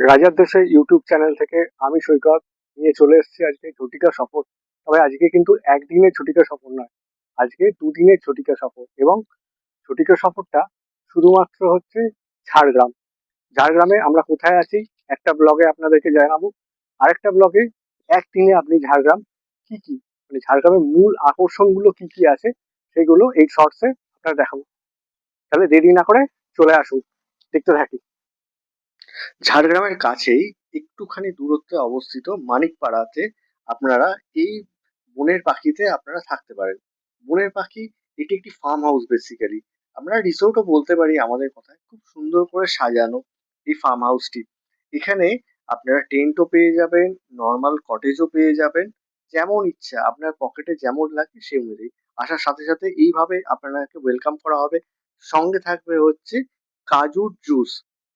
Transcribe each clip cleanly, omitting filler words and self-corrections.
রাজার দেশে YouTube channel থেকে আমি সৈকত নিয়ে চলে এসেছি আজকে ঝটিকা সফর। তবে আজকে কিন্তু একদিনের ঝটিকা সফর নয়, আজকে দুদিনের ঝটিকা সফর। এবং ঝটিকা সফরটা শুধুমাত্র হচ্ছে ঝাড়গ্রাম। ঝাড়গ্রামে আমরা কোথায় আছি একটা ব্লগে আপনাদেরকে জানাবো, আরেকটা ব্লগে একদিনে আপনি ঝাড়গ্রাম কি কি, মানে ঝাড়গ্রামের মূল আকর্ষণগুলো কি কি আছে সেগুলো এই শর্টসে আপনারা দেখাবো। তাহলে দেরি না করে চলে আসুন, দেখতে থাকি। ঝাড়গ্রামের কাছেই একটুখানি দূরত্বে অবস্থিত মানিকপাড়াতে আপনারা এই বনের পাখিতে আপনারা থাকতে পারেন। বনের পাখি এটি একটি ফার্ম হাউস বেসিক্যালি। আমরা রিসোর্টও বলতে পারি আমাদের কথায়। খুব সুন্দর করে সাজানো এই ফার্ম হাউসটি। এখানে আপনারা টেন্টও পেয়ে যাবেন, নর্মাল কটেজও পেয়ে যাবেন। যেমন ইচ্ছা আপনার পকেটে যেমন লাগে সে অনুযায়ী আসার সাথে সাথে এইভাবে আপনাকে ওয়েলকাম করা হবে। সঙ্গে থাকবে হচ্ছে কাজুর জুস।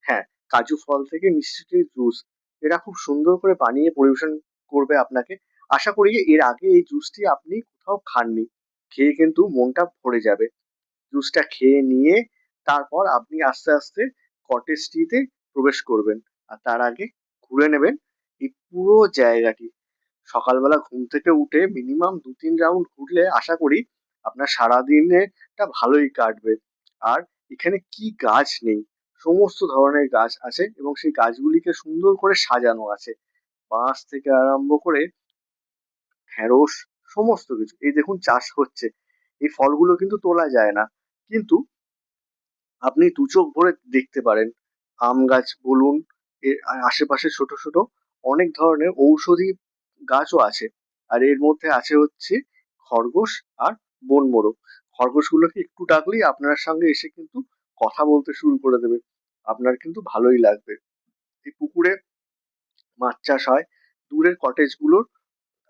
হ্যাঁ, কাজু ফল থেকে মিষ্টি জুস। এরা খুব সুন্দর করে বানিয়ে পরিবেশন করবে আপনাকে। আশা করি এর আগে এই জুসটি আপনি কোথাও খাননি। খেয়ে কিন্তু মনটা ভরে যাবে। জুসটা খেয়ে নিয়ে তারপর আপনি আস্তে আস্তে কটেজটিতে প্রবেশ করবেন। আর তার আগে ঘুরে নেবেন এই পুরো জায়গাটি। সকালবেলা ঘুম থেকে উঠে মিনিমাম ২-৩ রাউন্ড ঘুরলে আশা করি আপনার সারাদিনেরটা ভালোই কাটবে। আর এখানে কি গাছ নেই! সমস্ত ধরনের গাছ আছে এবং সেই গাছগুলিকে সুন্দর করে সাজানো আছে। বাঁশ থেকে আরম্ভ করে ঢেঁড়স সমস্ত কিছু। এই দেখুন চাষ হচ্ছে। এই ফলগুলো কিন্তু তোলা যায় না। কিন্তু আপনি দু চোখ ভরে দেখতে পারেন। আম গাছ বলুন, এর আশেপাশে ছোট ছোট অনেক ধরনের ঔষধি গাছও আছে। আর এর মধ্যে আছে হচ্ছে খরগোশ আর বন মোরগ। খরগোশগুলোকে একটু ডাকলেই আপনার সঙ্গে এসে কিন্তু কথা বলতে শুরু করে দেবে। আপনার কিন্তু ভালোই লাগবে। এই পুকুরে মাছ চাষ হয়। দূরের কটেজগুলোর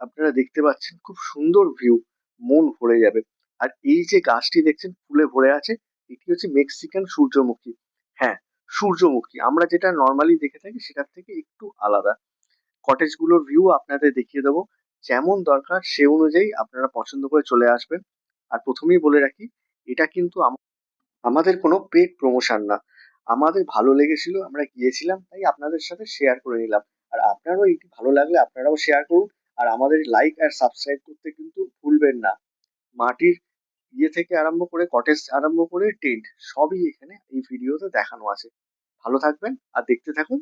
আপনারা দেখতে পাচ্ছেন খুব সুন্দর ভিউ, মন ভরে যাবে। আর এই যে গাছটি দেখছেন ফুলে ভরে আছে, এটি হচ্ছে মেক্সিকান সূর্যমুখী। হ্যাঁ, সূর্যমুখী আমরা যেটা নর্মালি দেখে থাকি সেটার থেকে একটু আলাদা। কটেজগুলোর ভিউ আপনাদের দেখিয়ে দেবো। যেমন দরকার সে অনুযায়ী আপনারা পছন্দ করে চলে আসবেন। আর প্রথমেই বলে রাখি, এটা কিন্তু আমাদের কোনো পেড প্রমোশন না। আমাদের ভালো লেগেছিল, আমরা গিয়েছিলাম, তাই আপনাদের সাথে শেয়ার করে নিলাম। আর আপনারও এটি ভালো লাগলে আপনারাও শেয়ার করুন। আর আমাদের লাইক আর সাবস্ক্রাইব করতে কিন্তু ভুলবেন না। মাটির ইয়ে থেকে আরম্ভ করে কটেজ আরম্ভ করে টেন্ট সবই এখানে এই ভিডিওতে দেখানো আছে। ভালো থাকবেন আর দেখতে থাকুন।